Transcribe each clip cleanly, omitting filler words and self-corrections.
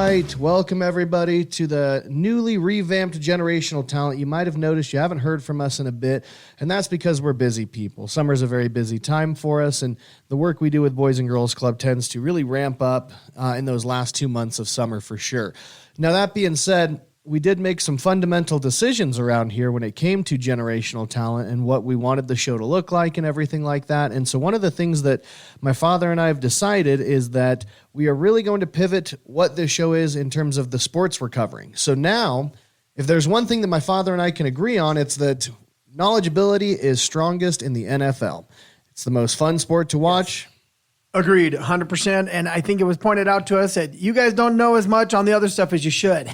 right. Welcome, everybody, to the newly revamped Generational Talent. You might have noticed you haven't heard from us in a bit, and that's because we're busy people. Summer's a very busy time for us, and the work we do with Boys and Girls Club tends to really ramp up in those last 2 months of summer for sure. Now, that being said, we did make some fundamental decisions around here when it came to generational talent and what we wanted the show to look like and everything like that. And so one of the things that my father and I have decided is that we are really going to pivot what this show is in terms of the sports we're covering. So now, if there's one thing that my father and I can agree on, it's that knowledgeability is strongest in the NFL. It's the most fun sport to watch. Agreed, 100%. And I think it was pointed out to us that you guys don't know as much on the other stuff as you should.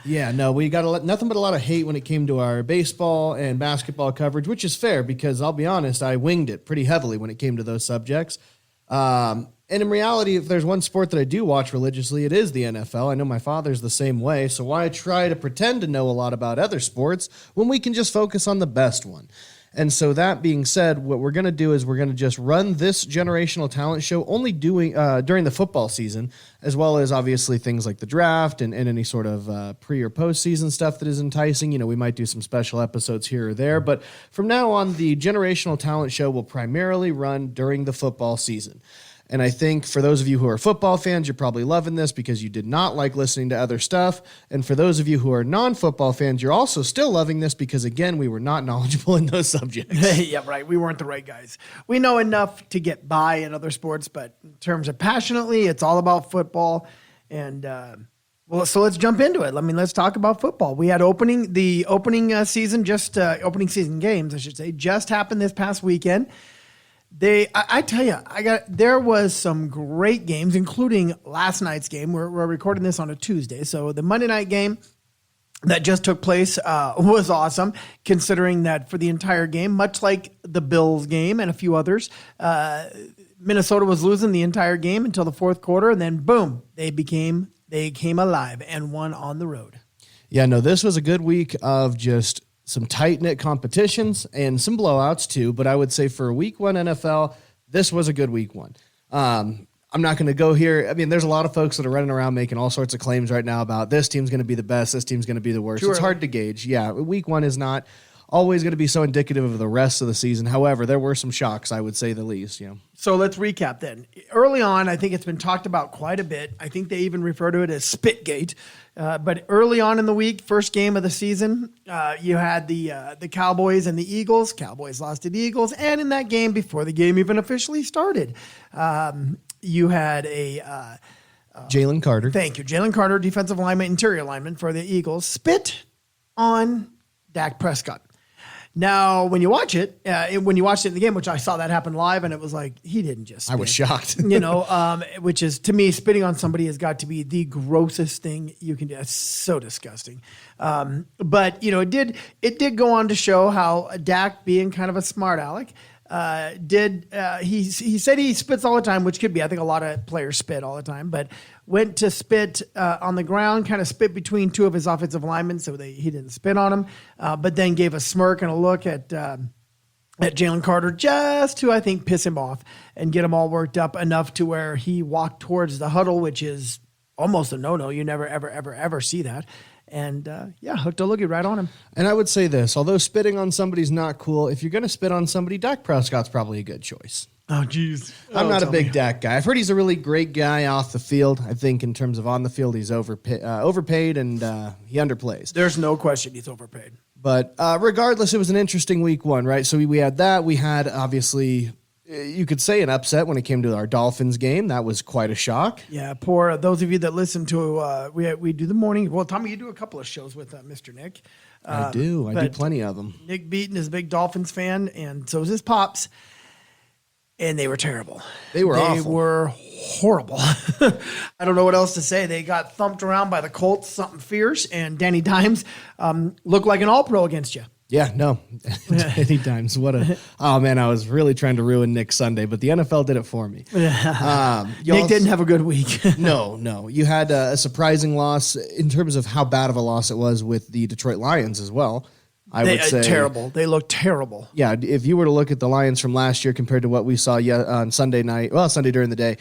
Yeah, no, we got nothing but a lot of hate when it came to our baseball and basketball coverage, which is fair because I'll be honest, I winged it pretty heavily when it came to those subjects. And in reality, if there's one sport that I do watch religiously, it is the NFL. I know my father's the same way, so why try to pretend to know a lot about other sports when we can just focus on the best one? And so that being said, what we're going to do is we're going to just run this generational talent show only during the football season, as well as obviously things like the draft and any sort of pre or postseason stuff that is enticing. You know, we might do some special episodes here or there, but from now on, the generational talent show will primarily run during the football season. And I think for those of you who are football fans, you're probably loving this because you did not like listening to other stuff. And for those of you who are non-football fans, you're also still loving this because, again, we were not knowledgeable in those subjects. Yeah, right. We weren't the right guys. We know enough to get by in other sports, but in terms of passionately, it's all about football. And so let's jump into it. Let's talk about football. We had opening season games, I should say, just happened this past weekend. I tell you, there was some great games, including last night's game. We're recording this on a Tuesday, so the Monday night game that just took place was awesome, considering that for the entire game, much like the Bills game and a few others, Minnesota was losing the entire game until the fourth quarter, and then boom, they came alive and won on the road. Yeah, no, this was a good week of just some tight-knit competitions and some blowouts too, but I would say for a week one NFL, this was a good week one. I'm not going to go here. I mean, there's a lot of folks that are running around making all sorts of claims right now about this team's going to be the best, this team's going to be the worst. Sure. It's hard to gauge. Yeah, week one is not always going to be so indicative of the rest of the season. However, there were some shocks, I would say the least. You know. So let's recap then. Early on, I think it's been talked about quite a bit. I think they even refer to it as Spitgate. But early on in the week, first game of the season, you had the Cowboys and the Eagles. Cowboys lost to the Eagles. And in that game, before the game even officially started, you had a Jalen Carter. Thank you. Jalen Carter, defensive lineman, interior lineman for the Eagles, spit on Dak Prescott. Now, when you watch it, when you watched it in the game, which I saw that happen live, and it was like, he didn't just spit. I was shocked. Which is, to me, spitting on somebody has got to be the grossest thing you can do. It's so disgusting. But, it did go on to show how Dak, being kind of a smart aleck, he said he spits all the time, which could be, I think a lot of players spit all the time, but went to spit on the ground, kind of spit between two of his offensive linemen, so he didn't spit on him, but then gave a smirk and a look at Jalen Carter just to, I think, piss him off and get him all worked up enough to where he walked towards the huddle, which is almost a no-no. You never, ever, ever, ever see that. And, hooked a loogie right on him. And I would say this, although spitting on somebody's not cool, if you're going to spit on somebody, Dak Prescott's probably a good choice. Oh, geez. I'm not a big Dak guy. I've heard he's a really great guy off the field. I think in terms of on the field, he's overpaid and he underplays. There's no question he's overpaid. But regardless, it was an interesting week one, right? So we had that. We had, obviously, you could say an upset when it came to our Dolphins game. That was quite a shock. Yeah, poor those of you that listen to, we do the morning. Well, Tommy, you do a couple of shows with Mr. Nick. I do plenty of them. Nick Beaton is a big Dolphins fan, and so is his pops. And they were terrible. They were awful. They were horrible. I don't know what else to say. They got thumped around by the Colts, something fierce, and Danny Dimes looked like an all-pro against you. Yeah, no. Danny Dimes. Oh, man, I was really trying to ruin Nick's Sunday, but the NFL did it for me. Nick didn't have a good week. No. You had a surprising loss in terms of how bad of a loss it was with the Detroit Lions as well. I would say terrible. They look terrible. Yeah, if you were to look at the Lions from last year compared to what we saw on Sunday during the day,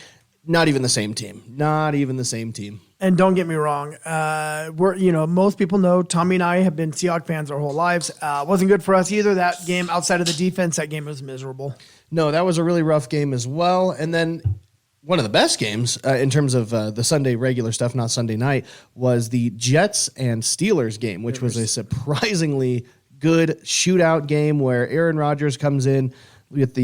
not even the same team. Not even the same team. And don't get me wrong, most people know Tommy and I have been Seahawks fans our whole lives. Wasn't good for us either. That game, outside of the defense, that game was miserable. No, that was a really rough game as well. And then one of the best games in terms of the Sunday regular stuff, not Sunday night, was the Jets and Steelers game, which was a surprisingly good shootout game where Aaron Rodgers comes in with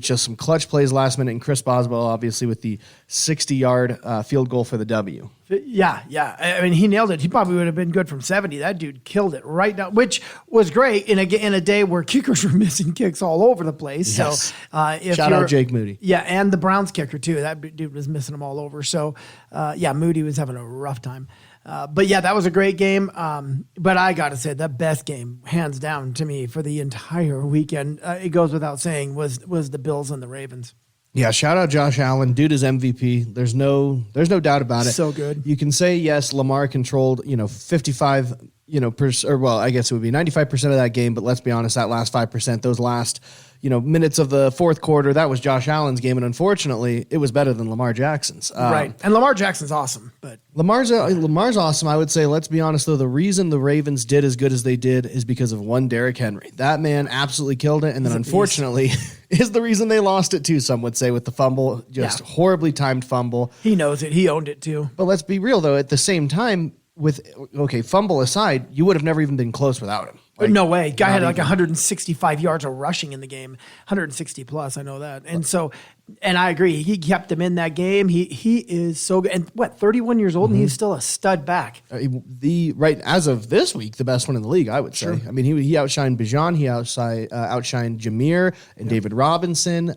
just some clutch plays last minute, and Chris Boswell obviously with the 60-yard field goal for the W. Yeah. I mean, he nailed it. He probably would have been good from 70. That dude killed it right down, which was great in a day where kickers were missing kicks all over the place. Yes. So shout out Jake Moody. Yeah, and the Browns kicker too. That dude was missing them all over. So Moody was having a rough time. But yeah, that was a great game. But I got to say, the best game, hands down to me, for the entire weekend, it goes without saying, was the Bills and the Ravens. Yeah, shout out Josh Allen. Dude is MVP. There's no doubt about it. So good. You can say, yes, Lamar controlled, 55, I guess it would be 95% of that game, but let's be honest, that last 5%, those last, minutes of the fourth quarter, that was Josh Allen's game, and unfortunately, it was better than Lamar Jackson's. Right, and Lamar Jackson's awesome, but Lamar's awesome. I would say, let's be honest, though, the reason the Ravens did as good as they did is because of one Derrick Henry. That man absolutely killed it, and then unfortunately is the reason they lost it too, some would say, with the fumble, horribly timed fumble. He knows it. He owned it too. But let's be real, though, at the same time, fumble aside, you would have never even been close without him. No way. Guy had 165 yards of rushing in the game, 160 plus. I know that. And I agree. He kept him in that game. He is so good. And 31 years old, and he's still a stud back. As of this week, the best one in the league, I would say. Sure. I mean, he outshined Bijan. He outshined Jameer and David Robinson.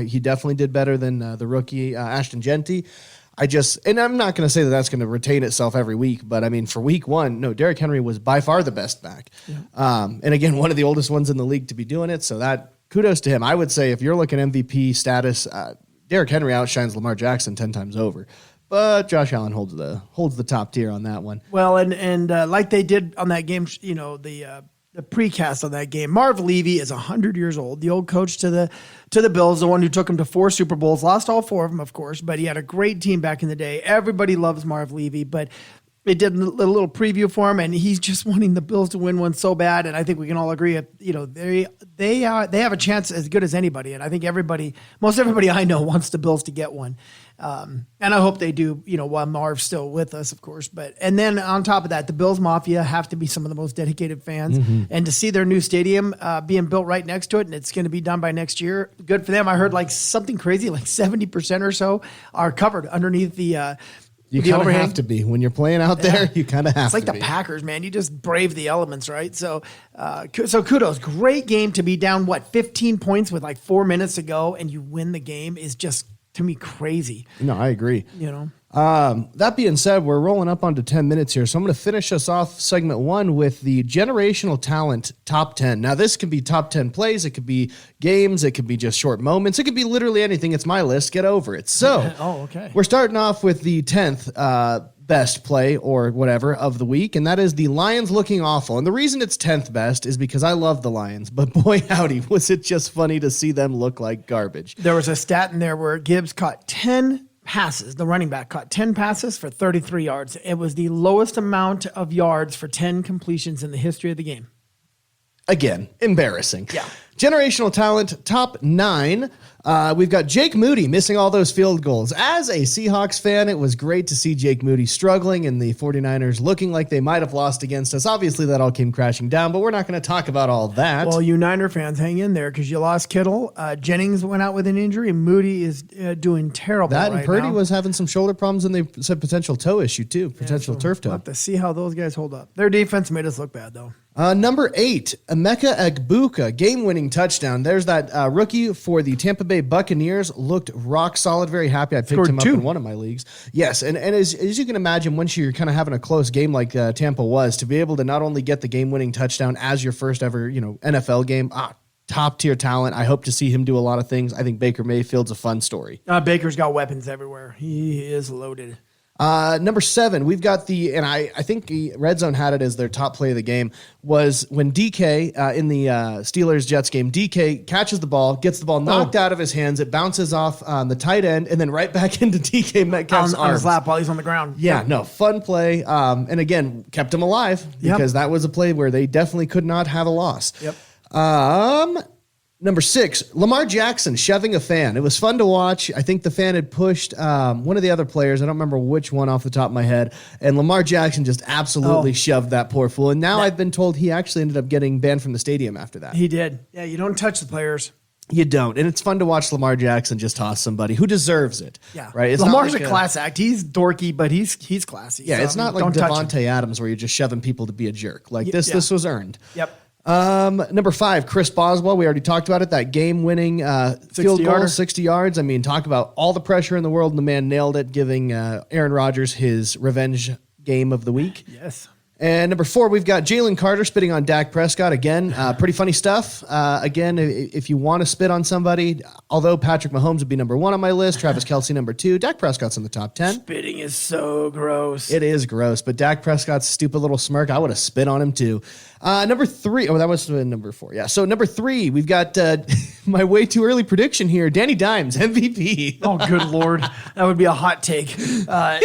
He definitely did better than the rookie Ashton Genty. And I'm not going to say that that's going to retain itself every week, but I mean, for week one, no, Derrick Henry was by far the best back. Yeah. And again, one of the oldest ones in the league to be doing it. So that kudos to him. I would say if you're looking MVP status, Derrick Henry outshines Lamar Jackson 10 times over. But Josh Allen holds the top tier on that one. Well, and like they did on that game, the precast on that game, Marv Levy is 100 years old, the old coach to the Bills, the one who took him to 4 Super Bowls, lost all 4 of them, of course, but he had a great team back in the day. Everybody loves Marv Levy, but they did a little preview for him, and he's just wanting the Bills to win one so bad. And I think we can all agree, they have a chance as good as anybody. And I think most everybody I know wants the Bills to get one. And I hope they do, while Marv's still with us, of course. And then on top of that, the Bills Mafia have to be some of the most dedicated fans. Mm-hmm. And to see their new stadium being built right next to it, and it's going to be done by next year, good for them. I heard something crazy, 70% or so are covered underneath the you kind of have to be. When you're playing out there, you kind of have to be. It's like the Packers, man. You just brave the elements, right? So kudos. Great game to be down, 15 points with 4 minutes to go, and you win the game is just, to me, crazy. No, I agree. That being said, we're rolling up onto 10 minutes here, so I'm going to finish us off segment 1 with the generational talent top 10. Now, this could be top 10 plays, it could be games, it could be just short moments, it could be literally anything. It's my list. Get over it. So, okay. We're starting off with the 10th best play or whatever of the week, and that is the Lions looking awful. And the reason it's 10th best is because I love the Lions, but boy howdy, was it just funny to see them look like garbage. There was a stat in there where Gibbs caught 10 passes. The running back caught 10 passes for 33 yards. It was the lowest amount of yards for 10 completions in the history of the game. Again, embarrassing. Yeah. Generational talent, top 9. We've got Jake Moody missing all those field goals. As a Seahawks fan, it was great to see Jake Moody struggling and the 49ers looking like they might have lost against us. Obviously, that all came crashing down, but we're not going to talk about all that. Well, you Niner fans, hang in there because you lost Kittle. Jennings went out with an injury, and Moody is doing terrible right now. And Purdy was having some shoulder problems, and they said potential toe issue, too, potential turf toe. We'll have to see how those guys hold up. Their defense made us look bad, though. Number 8, Emeka Egbuka, game-winning touchdown. There's that rookie for the Tampa Bay Buccaneers. Looked rock solid. Very happy I picked him up in one of my leagues. Yes, and as you can imagine, once you're kind of having a close game like Tampa was, to be able to not only get the game-winning touchdown as your first ever NFL game, top-tier talent. I hope to see him do a lot of things. I think Baker Mayfield's a fun story. Baker's got weapons everywhere. He is loaded. Number 7, we've got and I think the Red Zone had it as their top play of the game, was when DK in the Steelers-Jets game, DK catches the ball, gets the ball knocked out of his hands, it bounces off on the tight end, and then right back into DK Metcalf's arms. On his lap while he's on the ground. Yeah, no, fun play. And again, kept him alive because that was a play where they definitely could not have a loss. Yep. Number 6, Lamar Jackson shoving a fan. It was fun to watch. I think the fan had pushed one of the other players. I don't remember which one off the top of my head. And Lamar Jackson just absolutely shoved that poor fool. And now I've been told he actually ended up getting banned from the stadium after that. He did. Yeah, you don't touch the players. You don't. And it's fun to watch Lamar Jackson just toss somebody who deserves it. Yeah. Right? It's Lamar's not like a class act. He's dorky, but he's classy. Yeah, so, it's not like Devontae Adams where you're just shoving people to be a jerk. Like this was earned. Yep. Number 5, Chris Boswell. We already talked about it. That game-winning field goal, 60 yards. I mean, talk about all the pressure in the world, and the man nailed it, giving Aaron Rodgers his revenge game of the week. Yes. And number 4, we've got Jalen Carter spitting on Dak Prescott. Again, pretty funny stuff. Again, if you want to spit on somebody, although Patrick Mahomes would be number 1 on my list, Travis Kelce number 2, Dak Prescott's in the top 10. Spitting is so gross. It is gross, but Dak Prescott's stupid little smirk, I would have spit on him too. Number 3, that was number 4. Yeah. So number 3, we've got my way too early prediction here. Danny Dimes, MVP. Oh, good Lord. That would be a hot take. Unless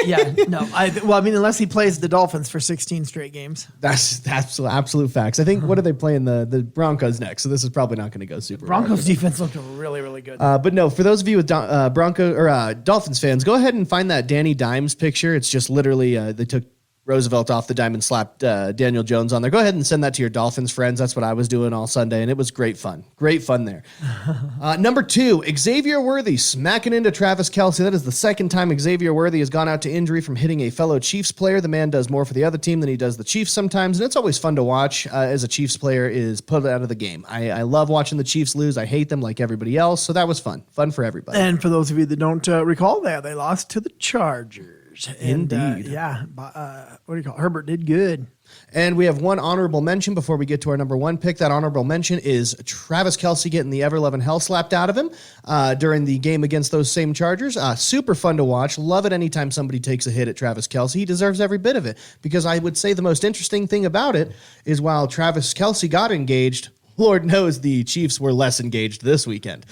he plays the Dolphins for 16 straight games. That's absolute facts. I think, what are they playing? The Broncos next. So this is probably not going to go super Broncos well. defense looked really, really good. But no, for those of you with Dolphins fans, go ahead and find that Danny Dimes picture. It's just literally, they took Roosevelt off the dime and slapped Daniel Jones on there. Go ahead and send that to your Dolphins friends. That's what I was doing all Sunday, and it was great fun. Great fun there. Number 2, Xavier Worthy smacking into Travis Kelce. That is the second time Xavier Worthy has gone out to injury from hitting a fellow Chiefs player. The man does more for the other team than he does the Chiefs sometimes, and it's always fun to watch as a Chiefs player is put out of the game. I love watching the Chiefs lose. I hate them like everybody else, so that was fun. Fun for everybody. And for those of you that don't recall that, they lost to the Chargers. Indeed. What do you call it? Herbert did good. And we have one honorable mention before we get to our number 1 pick. That honorable mention is Travis Kelce getting the ever-loving hell slapped out of him during the game against those same Chargers. Super fun to watch. Love it anytime somebody takes a hit at Travis Kelce. He deserves every bit of it, because I would say the most interesting thing about it is while Travis Kelce got engaged, Lord knows the Chiefs were less engaged this weekend.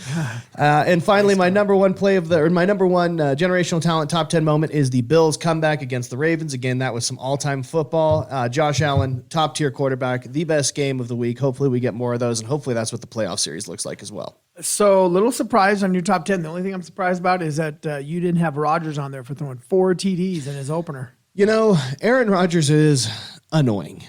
And finally, my number 1 generational talent top 10 moment is the Bills comeback against the Ravens. Again, that was some all-time football. Josh Allen, top-tier quarterback, the best game of the week. Hopefully we get more of those, and hopefully that's what the playoff series looks like as well. So, little surprise on your top 10. The only thing I'm surprised about is that you didn't have Rodgers on there for throwing 4 TDs in his opener. You know, Aaron Rodgers is annoying.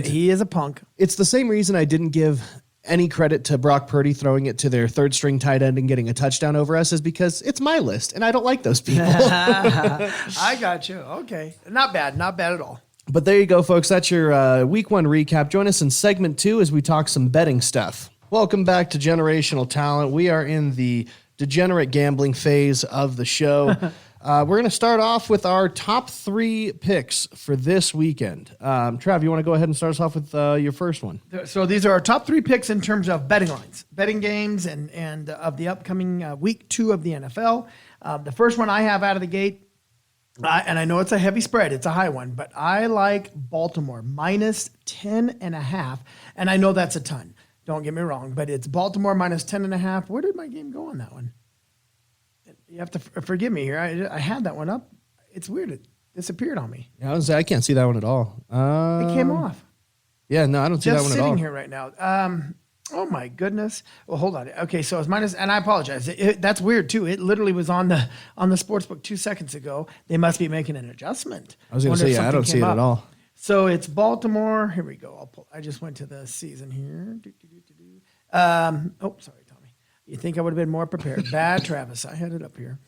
He is a punk. It's the same reason I didn't give any credit to Brock Purdy throwing it to their third string tight end and getting a touchdown over us, is because it's my list and I don't like those people. I got you. Okay. Not bad at all. But there you go, folks. That's your week 1 recap. Join us in segment 2 as we talk some betting stuff. Welcome back to Generational Talent. We are in the degenerate gambling phase of the show. We're going to start off with our top 3 picks for this weekend. Trav, you want to go ahead and start us off with your first one? So these are our top 3 picks in terms of betting lines, betting games, and of the upcoming week 2 of the NFL. The first one I have out of the gate, and I know it's a heavy spread, it's a high one, but I like Baltimore minus 10.5, and I know that's a ton. Don't get me wrong, but it's Baltimore minus 10.5. Where did my game go on that one? You have to forgive me here. I had that one up. It's weird. It disappeared on me. Yeah, I can't see that one at all. It came off. Yeah, no, I don't see that one at all. Just sitting here right now. Oh my goodness. Well, hold on. Okay, so it's minus, and I apologize. That's weird too. It literally was on the sportsbook 2 seconds ago. They must be making an adjustment. I was going to say, I don't see it at all. So it's Baltimore. Here we go. I just went to the season here. Sorry, Tommy. You think I would have been more prepared? Bad, Travis. I had it up here.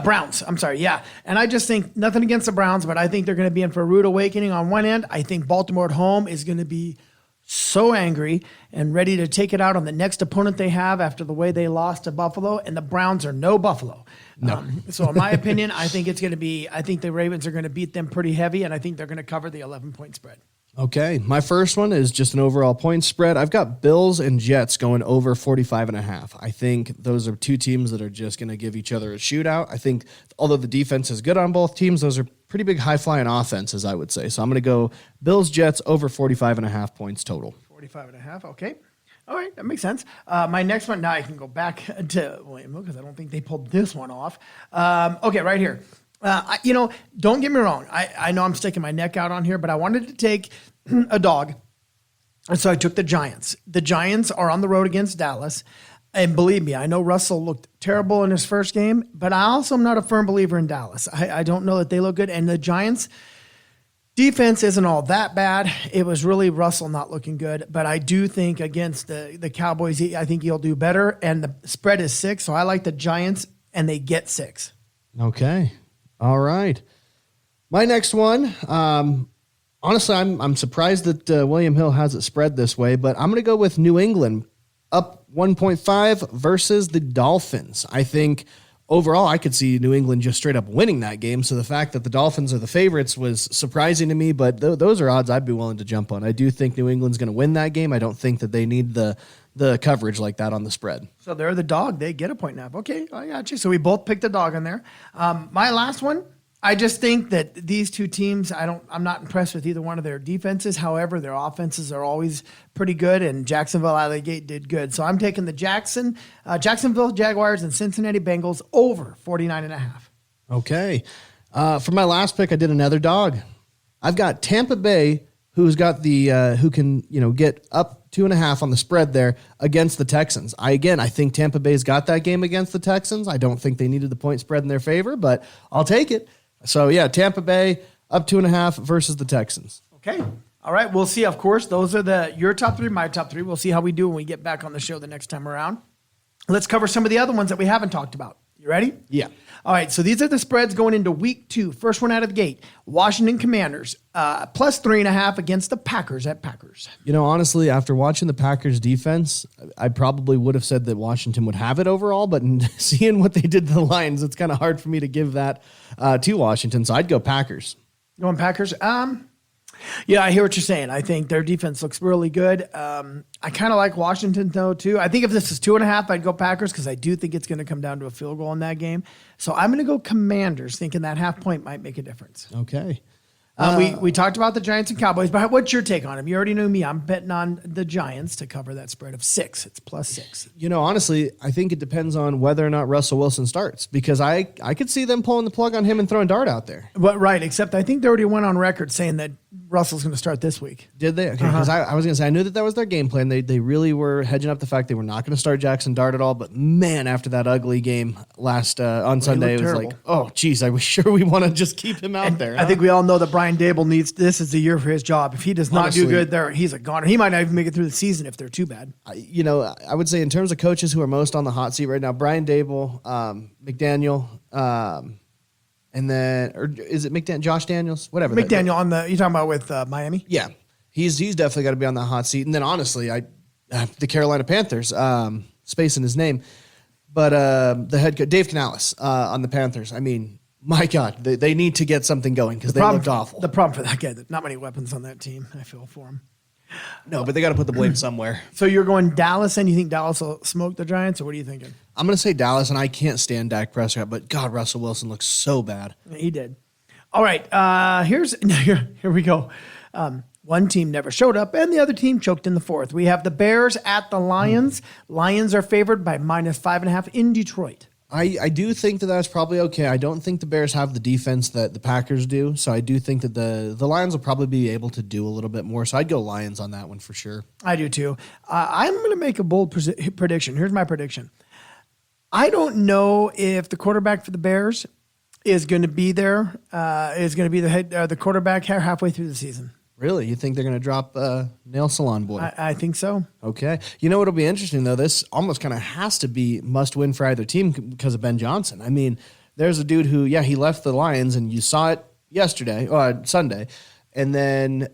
Browns. I'm sorry. Yeah. And I just think nothing against the Browns, but I think they're going to be in for a rude awakening on one end. I think Baltimore at home is going to be so angry and ready to take it out on the next opponent they have after the way they lost to Buffalo, and the Browns are no Buffalo. No. So in my opinion, I think the Ravens are going to beat them pretty heavy, and I think they're going to cover the 11-point spread. Okay, my first one is just an overall point spread. I've got Bills and Jets going over 45.5. I think those are two teams that are just going to give each other a shootout. I think although the defense is good on both teams, those are pretty big high-flying offenses, I would say. So I'm going to go Bills, Jets over 45.5 points total. 45.5, okay. All right, that makes sense. My next one, now I can go back to William Hill because I don't think they pulled this one off. Okay, right here. Don't get me wrong. I know I'm sticking my neck out on here, but I wanted to take a dog, and so I took the Giants. The Giants are on the road against Dallas, and believe me, I know Russell looked terrible in his first game, but I also am not a firm believer in Dallas. I don't know that they look good, and the Giants' defense isn't all that bad. It was really Russell not looking good, but I do think against the Cowboys, I think he'll do better, and the spread is 6, so I like the Giants, and they get 6. Okay. All right. My next one, honestly, I'm surprised that William Hill has it spread this way, but I'm going to go with New England up 1.5 versus the Dolphins. I think overall I could see New England just straight up winning that game, so the fact that the Dolphins are the favorites was surprising to me, but those are odds I'd be willing to jump on. I do think New England's going to win that game. I don't think that they need the coverage like that on the spread. So they're the dog. They get a point now. Okay, I got you. So we both picked a dog on there. My last one, I just think that these two teams, I'm not impressed with either one of their defenses. However, their offenses are always pretty good, and Jacksonville out of the gate did good. So I'm taking the Jacksonville Jaguars and Cincinnati Bengals over 49.5. Okay. For my last pick, I did another dog. I've got Tampa Bay, who's got who can get up 2.5 on the spread there against the Texans. I think Tampa Bay's got that game against the Texans. I don't think they needed the point spread in their favor, but I'll take it. So yeah, Tampa Bay up 2.5 versus the Texans. Okay. All right. We'll see. Of course, those are your top 3, my top 3. We'll see how we do when we get back on the show the next time around. Let's cover some of the other ones that we haven't talked about. You ready? Yeah. All right, so these are the spreads going into week 2. First one out of the gate, Washington Commanders, plus 3.5 against the Packers at Packers. Honestly, after watching the Packers defense, I probably would have said that Washington would have it overall, but seeing what they did to the Lions, it's kind of hard for me to give that to Washington, so I'd go Packers. Going Packers? Yeah, I hear what you're saying. I think their defense looks really good. I kind of like Washington, though, too. I think if this is 2.5, I'd go Packers because I do think it's going to come down to a field goal in that game. So I'm going to go Commanders, thinking that half point might make a difference. Okay. We talked about the Giants and Cowboys, but what's your take on them? You already know me. I'm betting on the Giants to cover that spread of 6. It's plus 6. Honestly, I think it depends on whether or not Russell Wilson starts because I could see them pulling the plug on him and throwing Dart out there. But right, except I think they already went on record saying that Russell's going to start this week. Did they? Okay, because I was going to say, I knew that was their game plan. They really were hedging up the fact they were not going to start Jackson Dart at all. But man, after that ugly game last on Sunday, it was terrible. Like, oh, geez, I was sure we want to just keep him out there. I think we all know that Brian Dable needs this is the year for his job. If he does not do good there, he's a goner. He might not even make it through the season if they're too bad. I would say in terms of coaches who are most on the hot seat right now, Brian Dable, McDaniel, and then, or is it Josh Daniels? Whatever. McDaniel you're talking about with Miami? Yeah. He's definitely got to be on the hot seat. And then honestly, the Carolina Panthers, spacing his name, but the head coach, Dave Canales, on the Panthers. I mean, my God, they need to get something going because they looked awful. The problem for that guy, not many weapons on that team. I feel for him. No, but they got to put the blame somewhere. So you're going Dallas, and you think Dallas will smoke the Giants, or what are you thinking? I'm going to say Dallas, and I can't stand Dak Prescott, but God, Russell Wilson looks so bad. He did. All right, here we go. One team never showed up, and the other team choked in the fourth. We have the Bears at the Lions. Lions are favored by minus 5.5 in Detroit. I do think that that's probably okay. I don't think the Bears have the defense that the Packers do, so I do think that the Lions will probably be able to do a little bit more. So I'd go Lions on that one for sure. I do too. I'm going to make a bold prediction. Here's my prediction. I don't know if the quarterback for the Bears is going to be there. Is going to be the quarterback halfway through the season. Really? You think they're going to drop Nail Salon Boy? I think so. Okay. You know what'll be interesting, though? This almost kind of has to be must-win for either team because of Ben Johnson. I mean, there's a dude who, he left the Lions, and you saw it Sunday, and then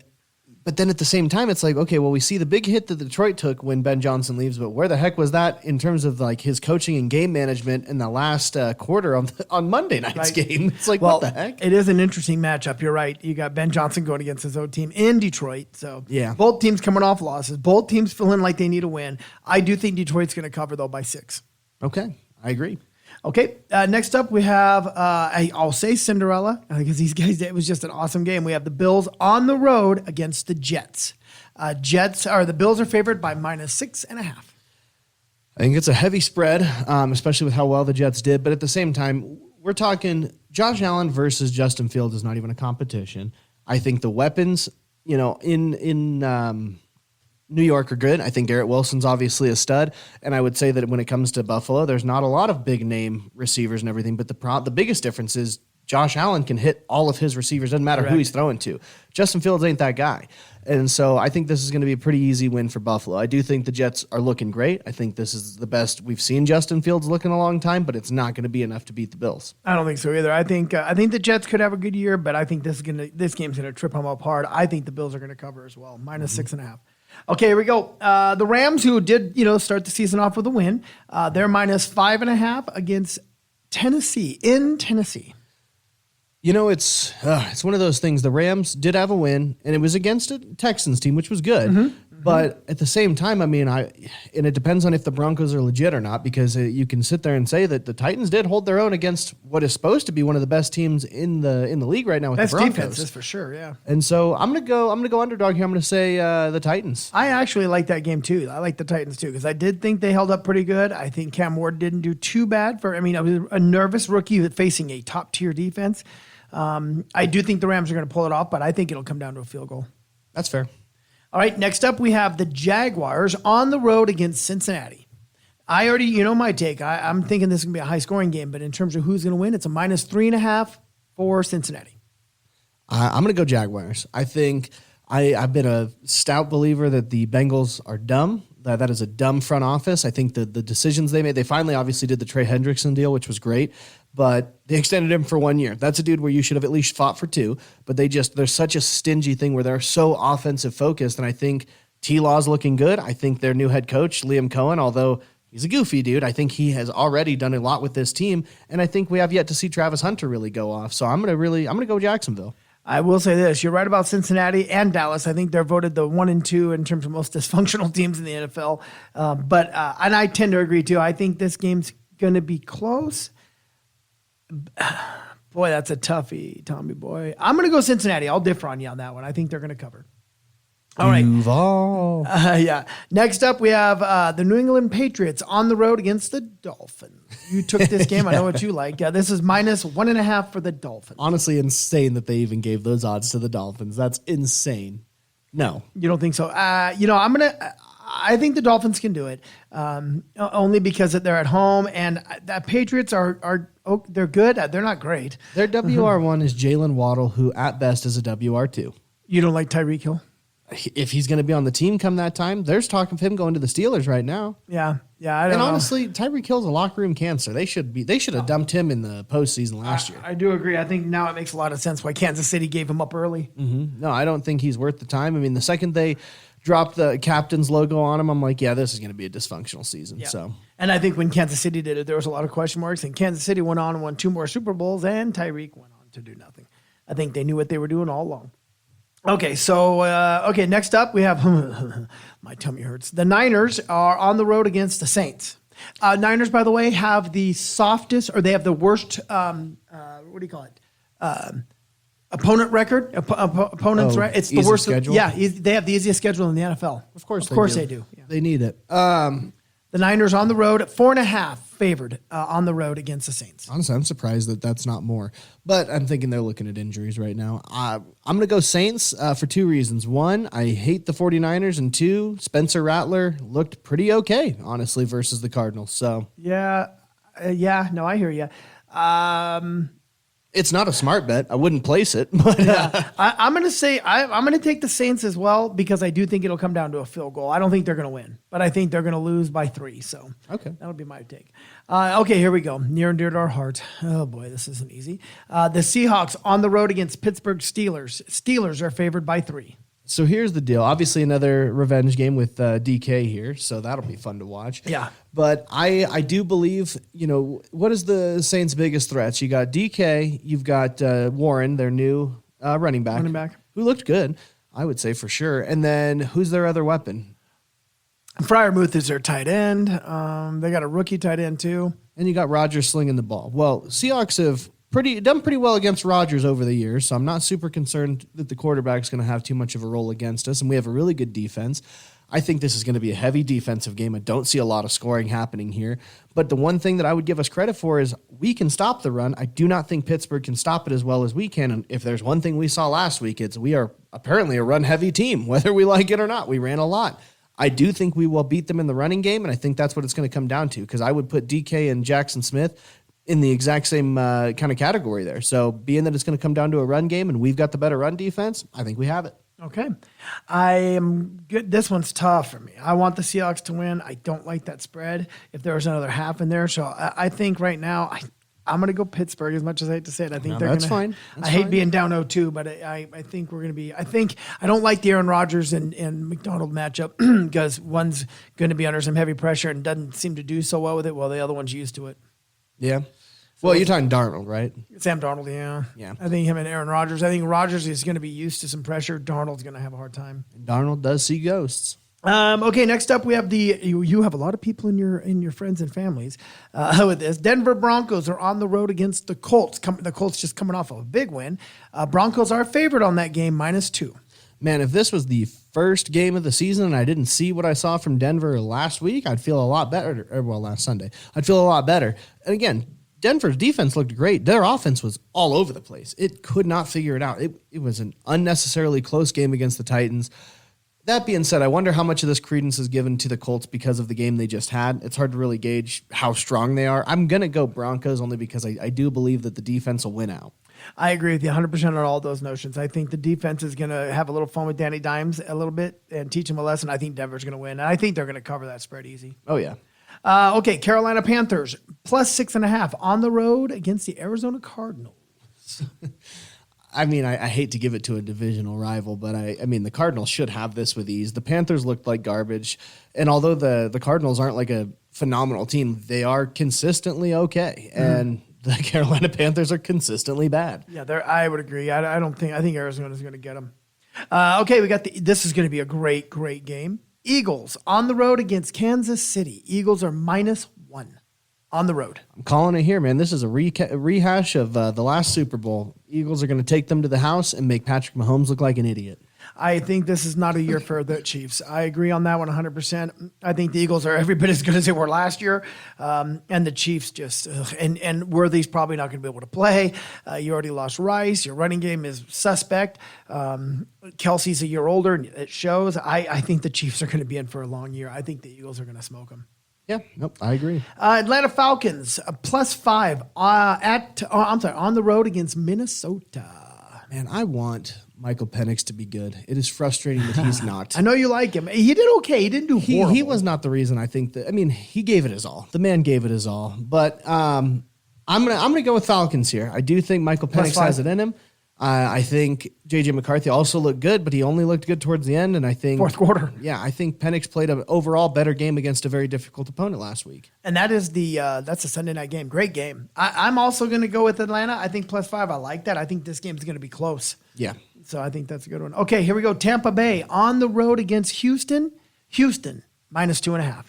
But then at the same time, it's like, okay, well, we see the big hit that Detroit took when Ben Johnson leaves, but where the heck was that in terms of like his coaching and game management in the last quarter on Monday night's game? It's like, what the heck? It is an interesting matchup. You're right. You got Ben Johnson going against his own team in Detroit. So yeah, both teams coming off losses. Both teams feeling like they need a win. I do think Detroit's going to cover, though, by 6. Okay, I agree. Okay, next up we have, I'll say Cinderella, because these guys, it was just an awesome game. We have the Bills on the road against the Jets. The Bills are favored by -6.5. I think it's a heavy spread, especially with how well the Jets did. But at the same time, we're talking Josh Allen versus Justin Fields is not even a competition. I think the weapons, in New York are good. I think Garrett Wilson's obviously a stud. And I would say that when it comes to Buffalo, there's not a lot of big name receivers and everything. But the biggest difference is Josh Allen can hit all of his receivers. Doesn't matter who he's throwing to. Justin Fields ain't that guy. And so I think this is going to be a pretty easy win for Buffalo. I do think the Jets are looking great. I think this is the best we've seen Justin Fields look in a long time, but it's not going to be enough to beat the Bills. I don't think so either. I think the Jets could have a good year, but I think this game's going to trip them up hard. I think the Bills are going to cover as well, -6.5. Okay, here we go. The Rams, who did start the season off with a win, they're -5.5 against Tennessee in Tennessee. It's one of those things. The Rams did have a win, and it was against a Texans team, which was good. Mm-hmm. But at the same time, and it depends on if the Broncos are legit or not, because you can sit there and say that the Titans did hold their own against what is supposed to be one of the best teams in the league right now with best the Broncos. Defenses for sure, yeah. And so I'm gonna go underdog here. I'm gonna say the Titans. I actually like that game too. I like the Titans too because I did think they held up pretty good. I think Cam Ward didn't do too bad I was a nervous rookie facing a top tier defense. I do think the Rams are going to pull it off, but I think it'll come down to a field goal. That's fair. All right, next up we have the Jaguars on the road against Cincinnati. I already, my take. I'm thinking this is going to be a high-scoring game, but in terms of who's going to win, it's a -3.5 for Cincinnati. I'm going to go Jaguars. I think I've been a stout believer that the Bengals are dumb. That is a dumb front office. I think the decisions they made, they finally obviously did the Trey Hendrickson deal, which was great, but they extended him for 1 year. That's a dude where you should have at least fought for 2, but there's such a stingy thing where they're so offensive focused. And I think T-Law's looking good. I think their new head coach, Liam Cohen, although he's a goofy dude, I think he has already done a lot with this team. And I think we have yet to see Travis Hunter really go off. So I'm going to go Jacksonville. I will say this. You're right about Cincinnati and Dallas. I think they're voted the 1 and 2 in terms of most dysfunctional teams in the NFL. And I tend to agree, too. I think this game's going to be close. Boy, that's a toughie, Tommy boy. I'm going to go Cincinnati. I'll differ on you on that one. I think they're going to cover. All right. Duval. Yeah. Next up, we have the New England Patriots on the road against the Dolphins. You took this game. I know what you like. Yeah, this is -1.5 for the Dolphins. Honestly, insane that they even gave those odds to the Dolphins. That's insane. No. You don't think so? I think the Dolphins can do it, only because they're at home, and the Patriots they're good. They're not great. Their WR1 is Jalen Waddle, who at best is a WR2. You don't like Tyreek Hill? If he's going to be on the team come that time, there's talk of him going to the Steelers right now. Yeah. I don't know. Honestly, Tyreek Hill's a locker room cancer. They should have dumped him in the postseason last year. I do agree. I think now it makes a lot of sense why Kansas City gave him up early. Mm-hmm. No, I don't think he's worth the time. The second they dropped the captain's logo on him, I'm like, yeah, this is going to be a dysfunctional season. Yeah. So, and I think when Kansas City did it, there was a lot of question marks, and Kansas City went on and won 2 more Super Bowls, and Tyreek went on to do nothing. I think they knew what they were doing all along. Okay, so next up we have my tummy hurts. The Niners are on the road against the Saints. Niners, by the way, have the softest, or they have the worst. What do you call it? Opponent record. Opponents, right? It's the worst schedule. Yeah, they have the easiest schedule in the NFL. Of course they do. Yeah. They need it. The Niners on the road at 4.5 favored on the road against the Saints. Honestly, I'm surprised that that's not more. But I'm thinking they're looking at injuries right now. I'm going to go Saints for 2 reasons. 1, I hate the 49ers. And 2, Spencer Rattler looked pretty okay, honestly, versus the Cardinals. So Yeah, no, I hear you. It's not a smart bet. I wouldn't place it. But I'm going to say I'm going to take the Saints as well because I do think it'll come down to a field goal. I don't think they're going to win, but I think they're going to lose by 3. So okay, that'll be my take. Okay, here we go. Near and dear to our heart. Oh boy, this isn't easy. The Seahawks on the road against Pittsburgh Steelers. Steelers are favored by 3. So here's the deal. Obviously, another revenge game with DK here, so that'll be fun to watch. Yeah. But I do believe, what is the Saints' biggest threats? You got DK, you've got Warren, their new running back, who looked good, I would say for sure. And then who's their other weapon? Freiermuth is their tight end. They got a rookie tight end too. And you got Rodgers slinging the ball. Well, Seahawks have done pretty well against Rodgers over the years, so I'm not super concerned that the quarterback's going to have too much of a role against us, and we have a really good defense. I think this is going to be a heavy defensive game. I don't see a lot of scoring happening here, but the one thing that I would give us credit for is we can stop the run. I do not think Pittsburgh can stop it as well as we can, and if there's one thing we saw last week, it's we are apparently a run-heavy team, whether we like it or not. We ran a lot. I do think we will beat them in the running game, and I think that's what it's going to come down to, because I would put DK and Jackson Smith in the exact same kind of category there. So being that it's going to come down to a run game and we've got the better run defense, I think we have it. Okay. I am good. This one's tough for me. I want the Seahawks to win. I don't like that spread if there was another half in there. So I think right now I'm going to go Pittsburgh, as much as I hate to say it. I think they're going to. Fine. I hate being down 0-2, but I think we're going to be. I don't like the Aaron Rodgers and McDonald matchup because one's going to be under some heavy pressure and doesn't seem to do so well with it, while the other one's used to it. Yeah. Well, you're talking Darnold, right? Sam Darnold, yeah. Yeah. I think him and Aaron Rodgers. I think Rodgers is going to be used to some pressure. Darnold's going to have a hard time. Darnold does see ghosts. Okay, next up we have you have a lot of people in your friends and families with this. Denver Broncos are on the road against the Colts. The Colts just coming off of a big win. Broncos are favored on that game, -2. Man, if this was the first game of the season and I didn't see what I saw from Denver last week, I'd feel a lot better. Well, last Sunday. I'd feel a lot better. And again, Denver's defense looked great. Their offense was all over the place. It could not figure it out. It was an unnecessarily close game against the Titans. That being said, I wonder how much of this credence is given to the Colts because of the game they just had. It's hard to really gauge how strong they are. I'm going to go Broncos only because I do believe that the defense will win out. I agree with you 100% on all those notions. I think the defense is going to have a little fun with Danny Dimes a little bit and teach him a lesson. I think Denver's going to win. And I think they're going to cover that spread easy. Oh, yeah. Okay, Carolina Panthers +6.5 on the road against the Arizona Cardinals. I mean, I hate to give it to a divisional rival, but I mean, the Cardinals should have this with ease. The Panthers looked like garbage. And although the Cardinals aren't like a phenomenal team, they are consistently okay. And the Carolina Panthers are consistently bad. Yeah, I would agree. I think Arizona's going to get them. Okay, this is going to be a great, great game. Eagles on the road against Kansas City. Eagles are -1 on the road. I'm calling it here, man. This is a rehash of the last Super Bowl. Eagles are going to take them to the house and make Patrick Mahomes look like an idiot. I think this is not a year for the Chiefs. I agree on that one 100%. I think the Eagles are every bit as good as they were last year. And the Chiefs just and Worthy's probably not going to be able to play. You already lost Rice. Your running game is suspect. Kelsey's a year older, and it shows. I think the Chiefs are going to be in for a long year. I think the Eagles are going to smoke them. Yeah, nope, I agree. Atlanta Falcons +5 on the road against Minnesota. Man, I want Michael Penix to be good. It is frustrating that he's not. I know you like him. He did okay. He didn't do horrible. He was not the reason. I think that. I mean, he gave it his all. The man gave it his all. But I'm gonna go with Falcons here. I do think Michael Penix has it in him. I think J.J. McCarthy also looked good, but he only looked good towards the end. And I think fourth quarter. Yeah, I think Penix played an overall better game against a very difficult opponent last week. And that is that's a Sunday night game. Great game. I'm also going to go with Atlanta. I think +5. I like that. I think this game is going to be close. Yeah. So I think that's a good one. Okay, here we go. Tampa Bay on the road against Houston. Houston -2.5.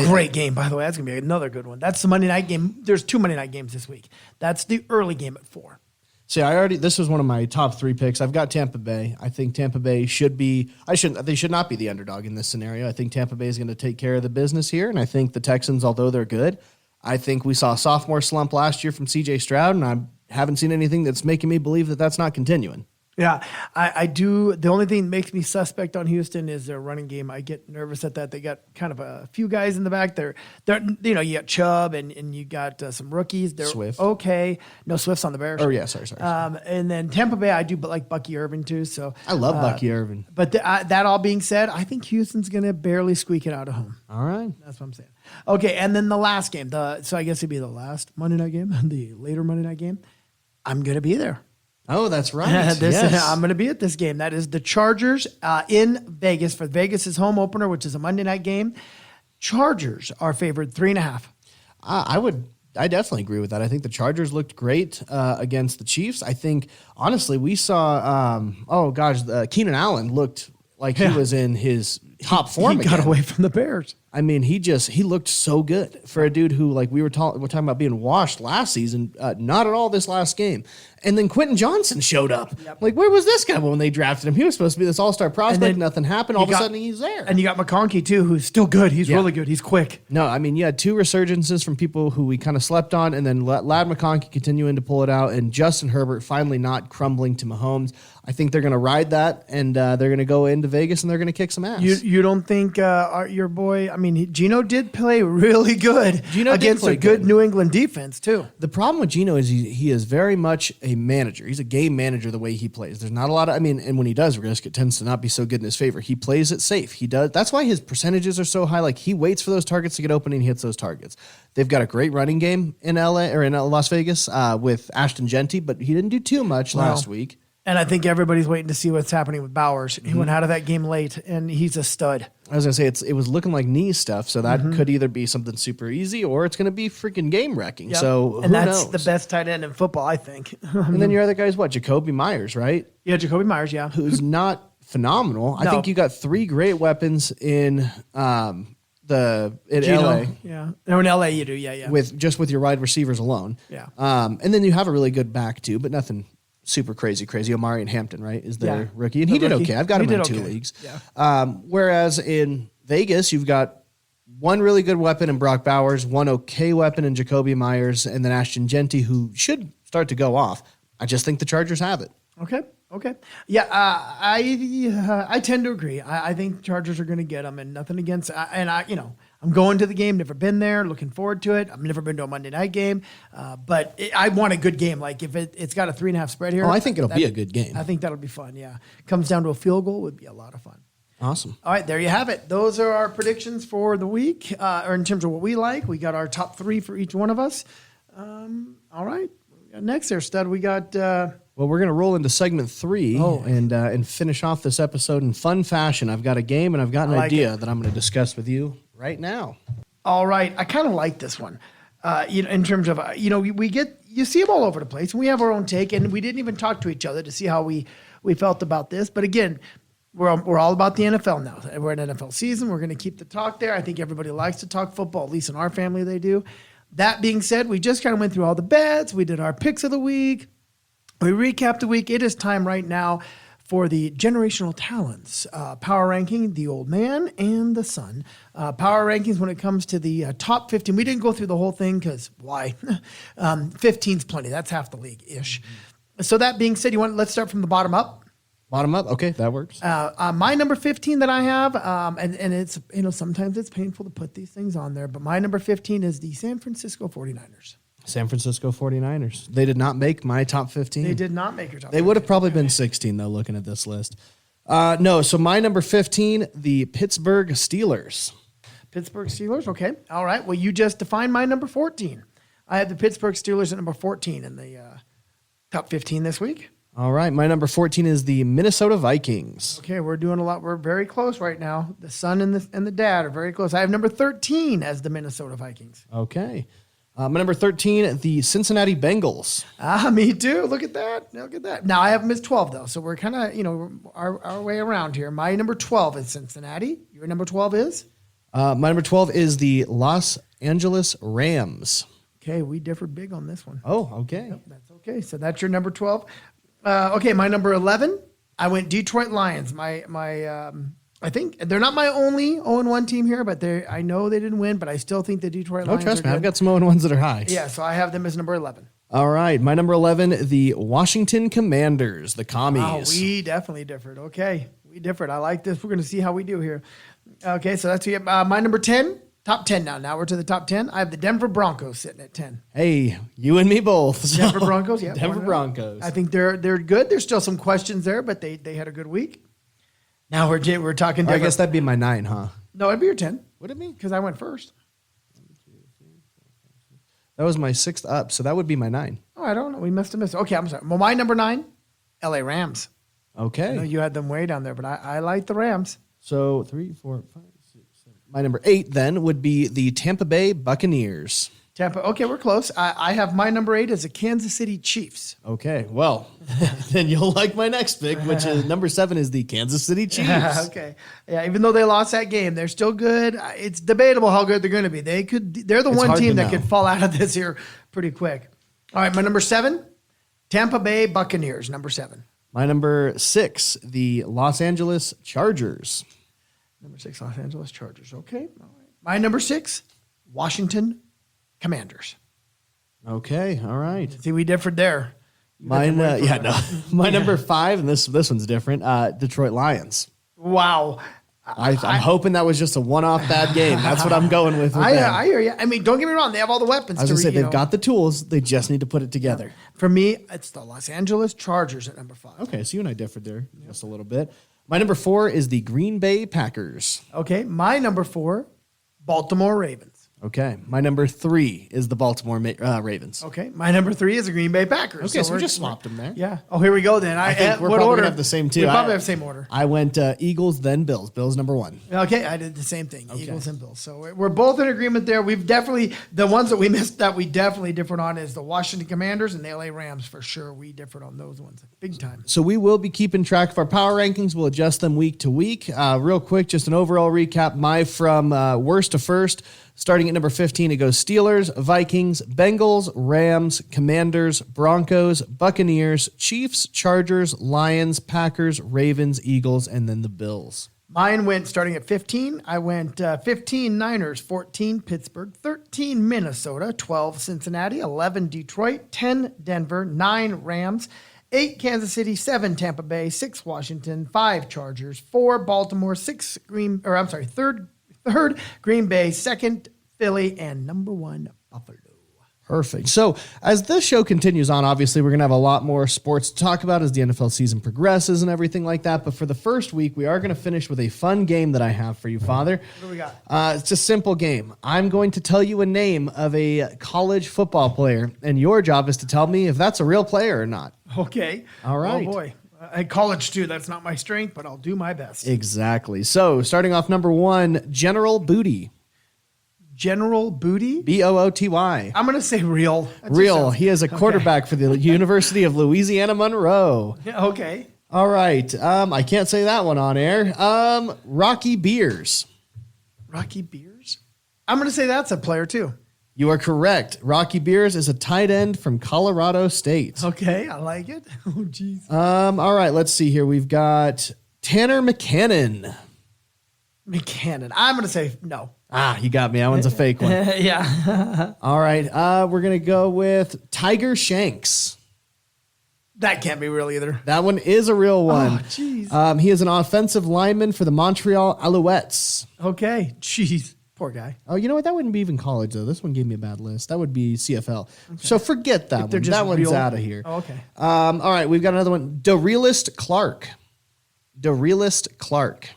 Great game, by the way. That's going to be another good one. That's the Monday night game. There's 2 Monday night games this week. That's the early game at 4. See, this was one of my top 3 picks. I've got Tampa Bay. I think Tampa Bay they should not be the underdog in this scenario. I think Tampa Bay is going to take care of the business here. And I think the Texans, although they're good, I think we saw a sophomore slump last year from CJ Stroud, and I haven't seen anything that's making me believe that that's not continuing. Yeah, I do. The only thing that makes me suspect on Houston is their running game. I get nervous at that. They got kind of a few guys in the back. They're you got Chubb and you got some rookies. They're Swift. Okay. No, Swift's on the Bears. Oh, yeah, sorry. And then Tampa Bay, I do like Bucky Irvin too. So I love Bucky Irvin. But that all being said, I think Houston's going to barely squeak it out of home. All right. That's what I'm saying. Okay, and then the last game. So I guess it'd be the last Monday night game, the later Monday night game. I'm going to be there. Oh, that's right. Yes. I'm going to be at this game. That is the Chargers in Vegas for Vegas' home opener, which is a Monday night game. Chargers are favored 3.5. I definitely agree with that. I think the Chargers looked great against the Chiefs. I think, honestly, we saw, Keenan Allen looked like he was in his top form. He got away from the Bears. I mean, he looked so good for a dude who, like, we're talking about being washed last season, not at all this last game. And then Quentin Johnson showed up. Yep. Like, where was this guy when they drafted him? He was supposed to be this all-star prospect. Nothing happened. All of a sudden, he's there. And you got McConkey, too, who's still good. He's really good. He's quick. No, I mean, you had 2 resurgences from people who we kind of slept on, and then Lad McConkey continuing to pull it out, and Justin Herbert finally not crumbling to Mahomes. I think they're going to ride that, and they're going to go into Vegas, and they're going to kick some ass. You don't think your boy, I mean, Geno did play really good against a good New England defense, too. The problem with Geno is he is very much a manager. He's a game manager the way he plays. There's not a lot of, and when he does risk, it tends to not be so good in his favor. He plays it safe. He does. That's why his percentages are so high. Like, he waits for those targets to get open and he hits those targets. They've got a great running game in LA or in Las Vegas with Ashton Genty, but he didn't do too much last week. And I think everybody's waiting to see what's happening with Bowers. He went out of that game late, and he's a stud. I was going to say, it was looking like knee stuff, so that could either be something super easy or it's going to be freaking game-wrecking. Yep. So and that's knows? The best tight end in football, I think. And then your other guy's what? Jacoby Myers, right? Yeah, Jacoby Myers, yeah. Who's not phenomenal. No. I think you got 3 great weapons in LA. Yeah. No, in LA you do, yeah. With your wide receivers alone. Yeah. And then you have a really good back too, but nothing super crazy. Omari and Hampton, right, is their rookie. And he did okay. I've got him in 2 leagues. Yeah. Whereas in Vegas, you've got 1 really good weapon in Brock Bowers, 1 okay weapon in Jacoby Myers, and then Ashton Genty, who should start to go off. I just think the Chargers have it. Okay. Yeah, I tend to agree. I think the Chargers are going to get them, and nothing against. I'm going to the game. Never been there. Looking forward to it. I've never been to a Monday night game, but I want a good game. Like if it's got a 3.5 spread here. Oh, I think it'll be a good game. I think that'll be fun. Yeah, comes down to a field goal would be a lot of fun. Awesome. All right, there you have it. Those are our predictions for the week, or in terms of what we like. We got our top 3 for each one of us. All right, next there, Stud. We got. Well, we're going to roll into segment 3 and finish off this episode in fun fashion. I've got a game and I've got an idea that I'm going to discuss with you right now. All right. I kind of like this one. In terms of, you see them all over the place, and we have our own take, and we didn't even talk to each other to see how we felt about this. But again, we're all about the NFL now. We're in NFL season. We're going to keep the talk there. I think everybody likes to talk football, at least in our family they do. That being said, we just kind of went through all the bets. We did our picks of the week. We recapped the week. It is time right now for the generational talents power ranking, the old man and the son. Power rankings when it comes to the top 15. We didn't go through the whole thing because why? 15's plenty. That's half the league-ish. So that being said, let's start from the bottom up. Bottom up? Okay, that works. My number 15 that I have, and it's, sometimes it's painful to put these things on there, but my number 15 is the San Francisco 49ers. San Francisco 49ers. They did not make my top 15. They did not make your top 15. They would have probably been 16, though, looking at this list. No, so my number 15, the Pittsburgh Steelers. Pittsburgh Steelers, okay. All right. Well, you just defined my number 14. I have the Pittsburgh Steelers at number 14 in the top 15 this week. All right. My number 14 is the Minnesota Vikings. Okay, we're doing a lot. We're very close right now. The son and the dad are very close. I have number 13 as the Minnesota Vikings. Okay. My number 13, the Cincinnati Bengals. Me too. Look at that. Now I have them as 12 though, so we're kind of our way around here. My number 12 is Cincinnati. Your number 12 is? My number 12 is the Los Angeles Rams. Okay, we differed big on this one. Oh, okay. Yep, that's okay. So that's your number 12. Okay, my number 11, I went Detroit Lions. I think they're not my only 0-1 team here, but I know they didn't win, but I still think the Detroit Lions trust me. I've got some 0-1s that are high. Yeah, so I have them as number 11. All right, my number 11, the Washington Commanders, the Commies. Oh, we definitely differed. Okay, we differed. I like this. We're going to see how we do here. Okay, so that's my number 10. Top 10 now. Now we're to the top 10. I have the Denver Broncos sitting at 10. Hey, you and me both. So. Denver Broncos, yeah. Denver Broncos. I think they're good. There's still some questions there, but they had a good week. Now we're talking Denver. I guess that'd be my 9, huh? No, it'd be your 10. Would it be? Because I went first. That was my 6th up, so that would be my 9. Oh, I don't know. We must have missed. Okay, I'm sorry. Well, my number 9 LA Rams. I know Okay. you had them way down there, but I like the Rams. So 3, 4, 5, 6, 7. My number 8 then would be the Tampa Bay Buccaneers. Tampa. Okay, we're close. I have my number 8 as the Kansas City Chiefs. Okay. Well, then you'll like my next pick, which is number 7 is the Kansas City Chiefs. Okay. Yeah, even though they lost that game, they're still good. It's debatable how good they're going to be. They're the one hard team to that know. could fall out of this here pretty quick. All right, my number 7, Tampa Bay Buccaneers, number 7. My number 6, the Los Angeles Chargers. Number 6, Los Angeles Chargers. Okay. All right. My number 6, Washington Commanders. Okay. All right. See, we differed there. Mine, My number 5, and this one's different. Detroit Lions. Wow. I'm hoping that was just a one-off bad game. That's what I'm going with them. I hear you. I mean, don't get me wrong. They have all the weapons. I was going to say, they've got the tools. They just need to put it together. For me, it's the Los Angeles Chargers at number 5. Okay, so you and I differed there just a little bit. My number 4 is the Green Bay Packers. Okay, my number 4, Baltimore Ravens. Okay, my number 3 is the Baltimore Ravens. Okay, my number 3 is the Green Bay Packers. Okay, so we just swapped them there. Yeah. Oh, here we go then. I think we're what probably order? gonna have the same too. We probably have the same order. I went Eagles, then Bills. Bills number 1. Okay, I did the same thing. Eagles and Bills. So we're both in agreement there. We've definitely, the ones that we missed that we definitely differed on is the Washington Commanders and the LA Rams for sure. We differed on those ones big time. So we will be keeping track of our power rankings. We'll adjust them week to week. Real quick, just an overall recap. My from worst to first. Starting at number 15, it goes Steelers, Vikings, Bengals, Rams, Commanders, Broncos, Buccaneers, Chiefs, Chargers, Lions, Packers, Ravens, Eagles, and then the Bills. Mine went starting at 15. I went 15 Niners, 14 Pittsburgh, 13 Minnesota, 12 Cincinnati, 11 Detroit, 10 Denver, 9 Rams, 8 Kansas City, 7 Tampa Bay, 6 Washington, 5 Chargers, 4 Baltimore, 3rd Green Bay, 2nd Philly, and number 1 Buffalo. Perfect. So as this show continues on, obviously we're going to have a lot more sports to talk about as the NFL season progresses and everything like that. But for the first week, we are going to finish with a fun game that I have for you, Father. What do we got? It's a simple game. I'm going to tell you a name of a college football player, and your job is to tell me if that's a real player or not. Okay. All right. Oh, boy. At college, too. That's not my strength, but I'll do my best. Exactly. So starting off number 1, General Booty. General Booty? Booty. I'm going to say real. That just Real. sounds- He is a quarterback for the University of Louisiana Monroe. Yeah, okay. All right. I can't say that one on air. Rocky Beers. Rocky Beers? I'm going to say that's a player, too. You are correct. Rocky Beers is a tight end from Colorado State. Okay, I like it. Oh, jeez. All right. Let's see here. We've got Tanner McCannon. McCannon. I'm going to say no. Ah, you got me. That one's a fake one. Yeah. All right. We're going to go with Tiger Shanks. That can't be real either. That one is a real one. Oh, jeez. He is an offensive lineman for the Montreal Alouettes. Okay. Jeez. Poor guy. Oh, you know what? That wouldn't be even college, though. This one gave me a bad list. That would be CFL. Okay. So forget that one. That one's out of here. Oh, okay. All right. We've got another one. DeRealist Clark. DeRealist Clark.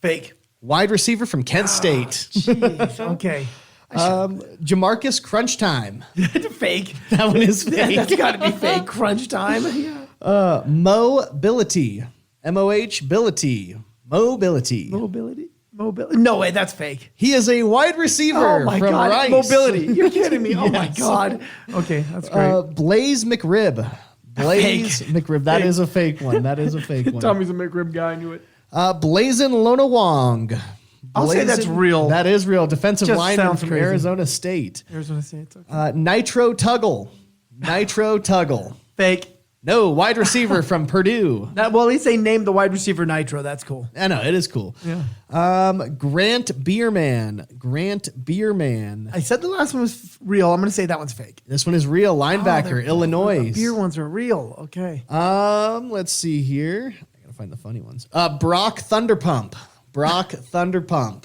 Fake. Wide receiver from Kent State. Jeez. Okay. Jamarcus Crunch Time. Fake. That one is fake. That's got to be fake. Crunch time. Yeah. Mobility. M-O-H-bility. Mobility. Mobility. No way. That's fake. He is a wide receiver Oh my from God. Rice. Mobility. You're kidding me. Oh my Yes. God. Okay. That's great. Blaze McRib. Blaze Fake. McRib. That Fake. is a fake one. That is a fake one. Tommy's a McRib guy. I knew it. Blazin Lonawong. I'll say that's real. That is real. Defensive Just lineman sounds from crazy. Arizona State. Arizona State. It's okay. Nitro Tuggle. Nitro Tuggle. Fake. No, wide receiver from Purdue. Well, at least they named the wide receiver Nitro. That's cool. I know, it is cool. Yeah. Grant Bierman. Grant Bierman. I said the last one was real. I'm going to say that one's fake. This one is real. Linebacker, Illinois. The beer ones are real. Okay. Let's see here. I gotta find the funny ones. Brock Thunderpump. Brock Thunderpump.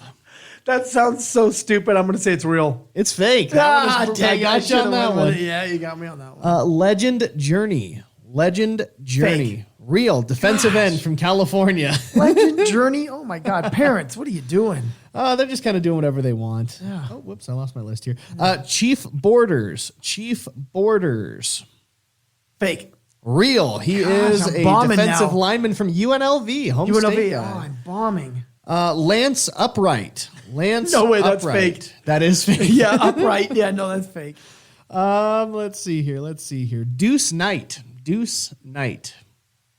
That sounds so stupid. I'm going to say it's real. It's fake. That one is, I got you on that one. Yeah, you got me on that one. Legend Journey. Legend Journey. Fake. Real. Defensive end from California. Legend Journey. Oh my God. Parents, what are you doing? They're just kind of doing whatever they want. Yeah. Oh, whoops. I lost my list here. Chief Borders. Chief Borders. Fake. Real. He is I'm a bombing defensive now. lineman from UNLV. Home state UNLV. guy. Oh, I'm bombing. Lance Upright. Lance No way, that's Upright. fake. That is fake. Yeah, upright. Yeah, no, that's fake. Let's see here. Deuce Knight.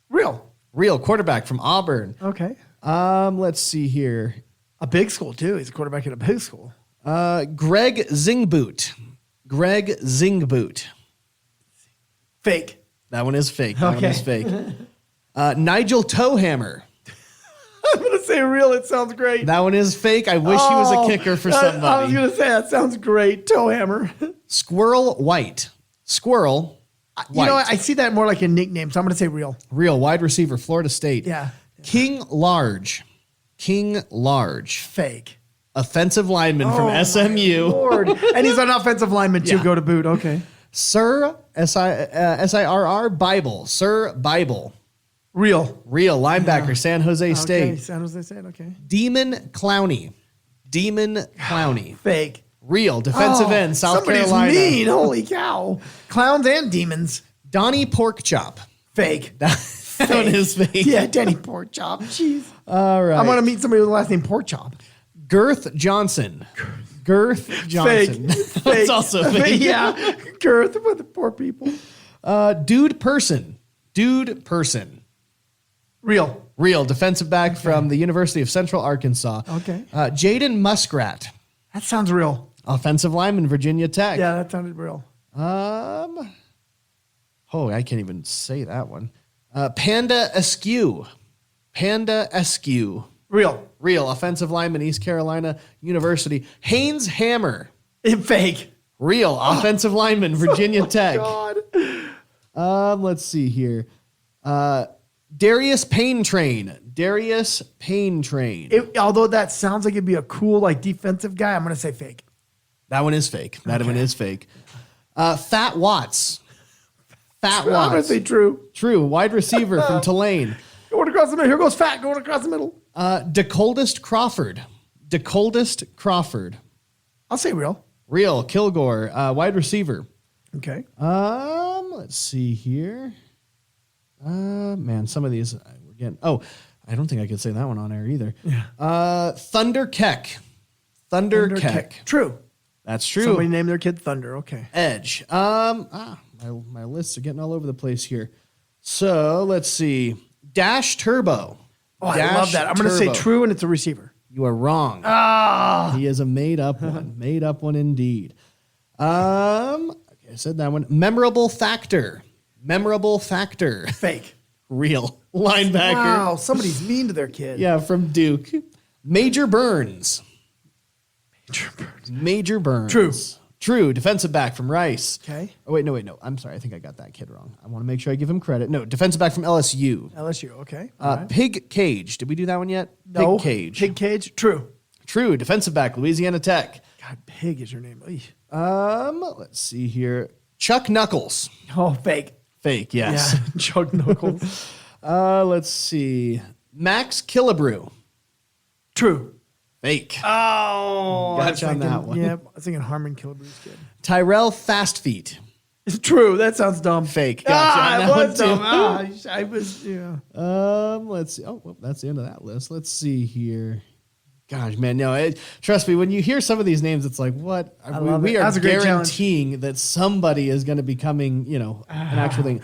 Real quarterback from Auburn. Okay. Let's see here. A big school, too. He's a quarterback at a big school. Greg Zingboot. Fake. That one is fake. Nigel Toehammer. I'm going to say real. It sounds great. That one is fake. I wish he was a kicker for somebody. I was going to say, that sounds great. Toehammer. Squirrel White. You know what? I see that more like a nickname, so I'm going to say real. Real. Wide receiver, Florida State. Yeah. King Large. Fake. Offensive lineman from SMU. Lord. And he's an offensive lineman, too. Yeah. Go to boot. Okay. Sir, SIRR, Bible. Sir Bible. Real. Linebacker, San Jose State. Okay. San Jose State. Okay. Demon Clowney. Fake. Real. Defensive end, South somebody's Carolina. mean. Holy cow. Clowns and demons. Donnie Porkchop. Fake. That one is fake. Yeah, Danny Porkchop. Jeez. All right. I want to meet somebody with the last name Porkchop. Girth Johnson. Fake. That's also fake. Yeah. Girth with the poor people. Dude Person. Real. Defensive back from the University of Central Arkansas. Okay. Jaden Muskrat. That sounds real. Offensive lineman, Virginia Tech. Yeah, that sounded real. I can't even say that one. Panda Askew. Real. Offensive lineman, East Carolina University. Haynes Hammer. Fake. Real. Offensive lineman, Virginia Tech. God. Let's see here. Darius Pain Train. Although that sounds like it'd be a cool, like, defensive guy, I'm going to say fake. That one is fake. Fat Watts. I'm going to say true. True. Wide receiver from Tulane. Going across the middle. Here goes Fat going across the middle. DeColdest Crawford. I'll say real. Real. Kilgore. Wide receiver. Okay. Let's see here. Man, some of these we're getting. Oh, I don't think I could say that one on air either. Yeah. Thunder Keck. True. That's true. Somebody named their kid Thunder. Okay. Edge. My lists are getting all over the place here. So let's see. Dash Turbo. Oh, I love that. I'm going to say true, and it's a receiver. You are wrong. He is a made up one. Made up one indeed. Okay, I said that one. Memorable factor. Fake. Real. Linebacker. Wow, somebody's mean to their kid. Yeah, from Duke. Major Burns. True. Defensive back from Rice. Okay. Oh, wait, no. I'm sorry. I think I got that kid wrong. I want to make sure I give him credit. No, defensive back from LSU. Okay. All right. Pig Cage. Did we do that one yet? No. Pig Cage. True. Defensive back, Louisiana Tech. God, Pig is your name. Let's see here. Chuck Knuckles. Oh, fake. Fake, yes. Yeah, Chuck Knuckles. Let's see. Max Killebrew. True. Fake. Oh. Gotcha on that one. Yeah, I was thinking Harmon Killebrew's kid. Tyrell Fastfeet. It's true. That sounds dumb. Fake. Gotcha on that one too. I was, yeah. Let's see. Oh, well, that's the end of that list. Let's see here. Gosh, man, no. Trust me, when you hear some of these names, it's like, what? We are guaranteeing that somebody is going to be coming, an actual thing.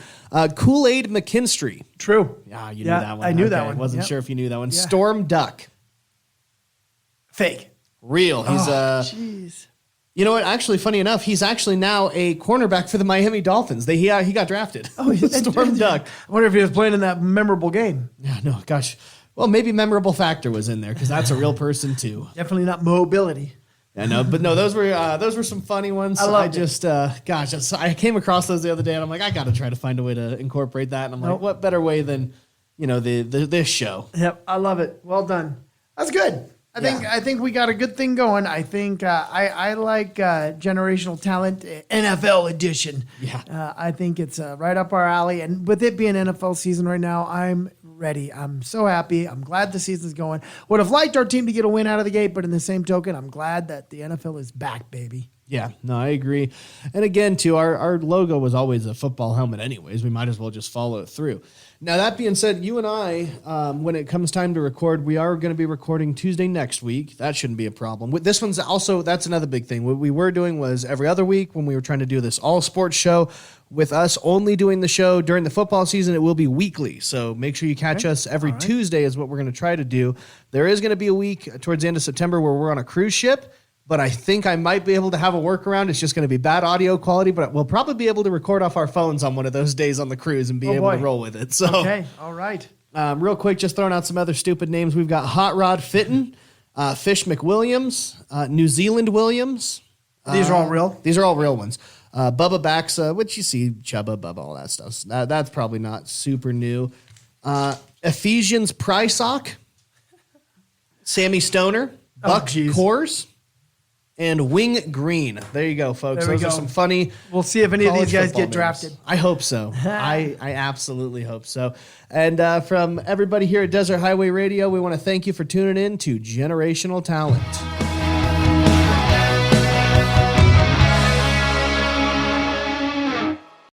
Kool-Aid McKinstry. True. Yeah, you knew that one. I knew that one. Wasn't sure if you knew that one. Yeah. Storm Duck. Fake. Real. He's jeez. You know what? Actually, funny enough, he's actually now a cornerback for the Miami Dolphins. He got drafted. Oh, Storm Duck. I wonder if he was playing in that memorable game. Yeah, no, gosh. Well, maybe memorable factor was in there because that's a real person too. Definitely not mobility. I know, but no, those were some funny ones. I came across those the other day, and I'm like, I got to try to find a way to incorporate that. And I'm like, what better way than this show? Yep, I love it. Well done. That's good. I think we got a good thing going. I think I like generational talent NFL edition. Yeah, I think it's right up our alley. And with it being NFL season right now, I'm ready. I'm so happy. I'm glad the season's going. Would have liked our team to get a win out of the gate, but in the same token, I'm glad that the NFL is back, baby. Yeah, no, I agree. And again, too, our logo was always a football helmet anyways. We might as well just follow it through. Now, that being said, you and I, when it comes time to record, we are going to be recording Tuesday next week. That shouldn't be a problem. This one's also, that's another big thing. What we were doing was every other week when we were trying to do this all sports show. With us only doing the show during the football season, it will be weekly. So make sure you catch us every Tuesday is what we're going to try to do. There is going to be a week towards the end of September where we're on a cruise ship. But I think I might be able to have a workaround. It's just going to be bad audio quality, but we'll probably be able to record off our phones on one of those days on the cruise and be able to roll with it. So, okay, all right. Real quick, just throwing out some other stupid names. We've got Hot Rod Fitton, Fish McWilliams, New Zealand Williams. These are all real? These are all real ones. Bubba Baxa, which you see, Chubba, Bubba, all that stuff. That's probably not super new. Ephesians Prysock, Sammy Stoner, Buck Coors. And Wing Green. There you go, folks. Those are some funny. We'll see if any of these guys get drafted. I hope so. I absolutely hope so. And from everybody here at Desert Highway Radio, we want to thank you for tuning in to Generational Talent.